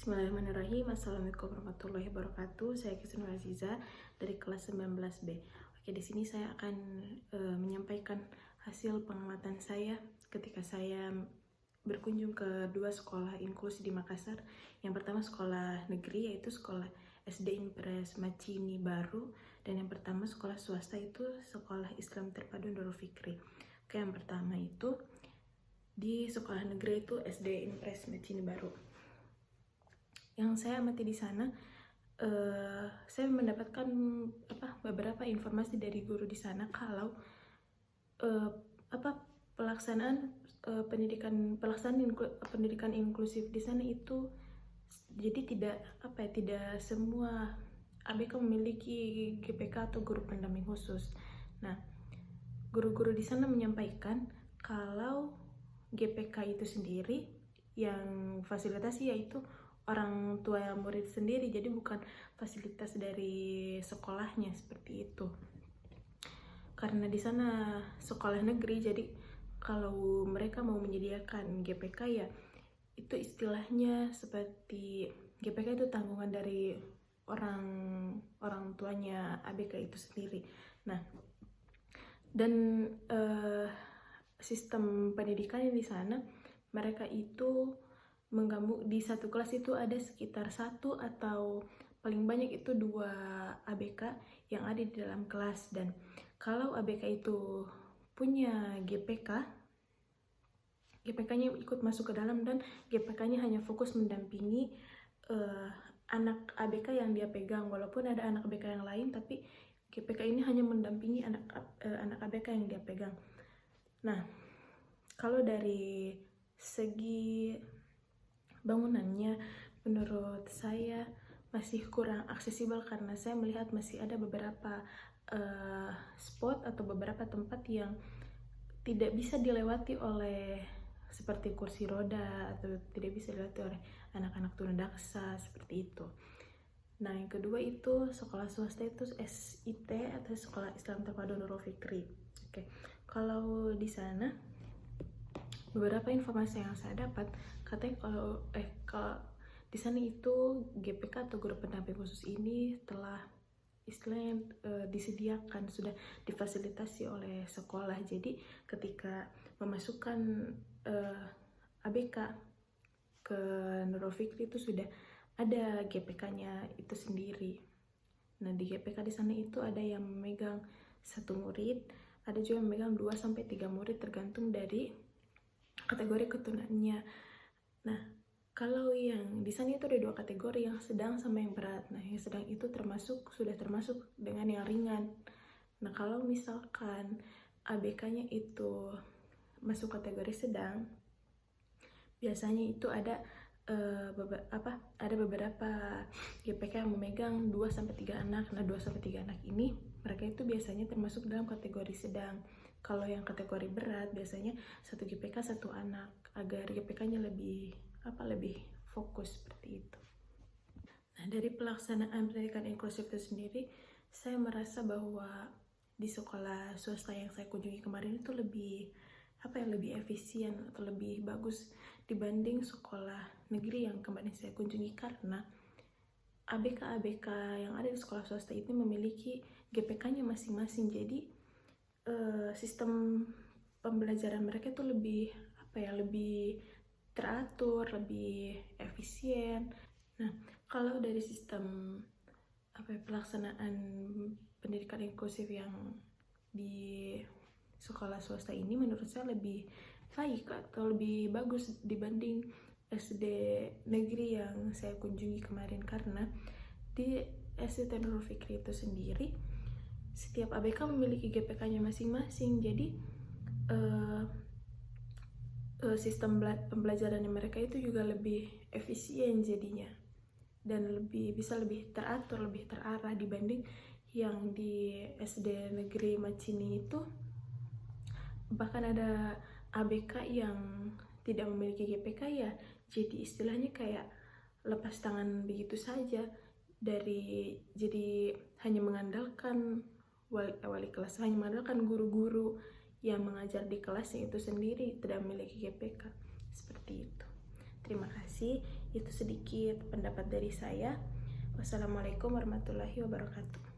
Bismillahirrahmanirrahim. Assalamualaikum warahmatullahi wabarakatuh. Saya Kisnu Aziza dari kelas 19B. Oke, di sini saya akan menyampaikan hasil pengamatan saya ketika saya berkunjung ke dua sekolah inklusi di Makassar. Yang pertama sekolah negeri, yaitu sekolah SD Impres Macini Baru, dan yang pertama sekolah swasta itu sekolah Islam Terpadu Nurul Fikri. Oke, yang pertama itu di sekolah negeri itu SD Impres Macini Baru. Yang saya amati di sana, saya mendapatkan beberapa informasi dari guru di sana kalau pelaksanaan pendidikan inklusif di sana itu jadi tidak semua ABK memiliki GPK atau guru pendamping khusus. Nah, guru-guru di sana menyampaikan kalau GPK itu sendiri yang fasilitasi yaitu orang tua murid sendiri, jadi bukan fasilitas dari sekolahnya seperti itu. Karena di sana sekolah negeri, jadi kalau mereka mau menyediakan GPK ya itu istilahnya seperti GPK itu tanggungan dari orang tuanya ABK itu sendiri. Nah, dan sistem pendidikannya di sana mereka itu menggabung di satu kelas itu ada sekitar satu atau paling banyak itu 2 ABK yang ada di dalam kelas. Dan kalau ABK itu punya GPK-nya ikut masuk ke dalam, dan GPK-nya hanya fokus mendampingi anak ABK yang dia pegang. Walaupun ada anak ABK yang lain, tapi GPK ini hanya mendampingi anak ABK yang dia pegang. Nah, kalau dari segi bangunannya menurut saya masih kurang aksesibel, karena saya melihat masih ada beberapa spot atau beberapa tempat yang tidak bisa dilewati oleh seperti kursi roda atau tidak bisa dilewati oleh anak-anak tunadaksa seperti itu. Nah, yang kedua itu sekolah swasta itu SIT atau Sekolah Islam Terpadu Nurul Fikri. Oke, kalau di sana beberapa informasi yang saya dapat, katanya kalau di sana itu GPK atau guru pendamping khusus ini telah istilahnya disediakan, sudah difasilitasi oleh sekolah. Jadi ketika memasukkan ABK ke Nurul Fikri itu sudah ada GPK-nya itu sendiri. Nah, di GPK di sana itu ada yang memegang 1 murid, ada juga yang memegang 2-3 murid tergantung dari kategori ketunannya. Nah, kalau yang di sana itu ada 2 kategori, yang sedang sama yang berat. Nah, yang sedang itu sudah termasuk dengan yang ringan. Nah, kalau misalkan ABK-nya itu masuk kategori sedang, biasanya itu ada beberapa GPK yang memegang 2-3 anak. Nah, 2-3 anak ini mereka itu biasanya termasuk dalam kategori sedang. Kalau yang kategori berat biasanya 1 GPK 1 anak, agar GPK-nya lebih fokus seperti itu. Nah, dari pelaksanaan pendidikan inklusif itu sendiri, saya merasa bahwa di sekolah swasta yang saya kunjungi kemarin itu lebih efisien atau lebih bagus dibanding sekolah negeri yang kemarin saya kunjungi, karena ABK yang ada di sekolah swasta itu memiliki GPK-nya masing-masing. Jadi sistem pembelajaran mereka itu lebih teratur, lebih efisien. Nah, kalau dari sistem pelaksanaan pendidikan inklusif yang di sekolah swasta ini menurut saya lebih baik atau lebih bagus dibanding SD negeri yang saya kunjungi kemarin. Karena di SD Nurul Fikri itu sendiri setiap ABK memiliki GPK-nya masing-masing. Jadi sistem pembelajarannya mereka itu juga lebih efisien jadinya, dan bisa lebih teratur, lebih terarah dibanding yang di SD negeri Macini itu. Bahkan ada ABK yang tidak memiliki GPK ya, jadi istilahnya kayak lepas tangan begitu saja, jadi hanya mengandalkan wali kelas, hanya mengandalkan guru-guru yang mengajar di kelasnya itu sendiri, tidak memiliki GPK seperti itu. Terima kasih. Itu sedikit pendapat dari saya. Wassalamualaikum warahmatullahi wabarakatuh.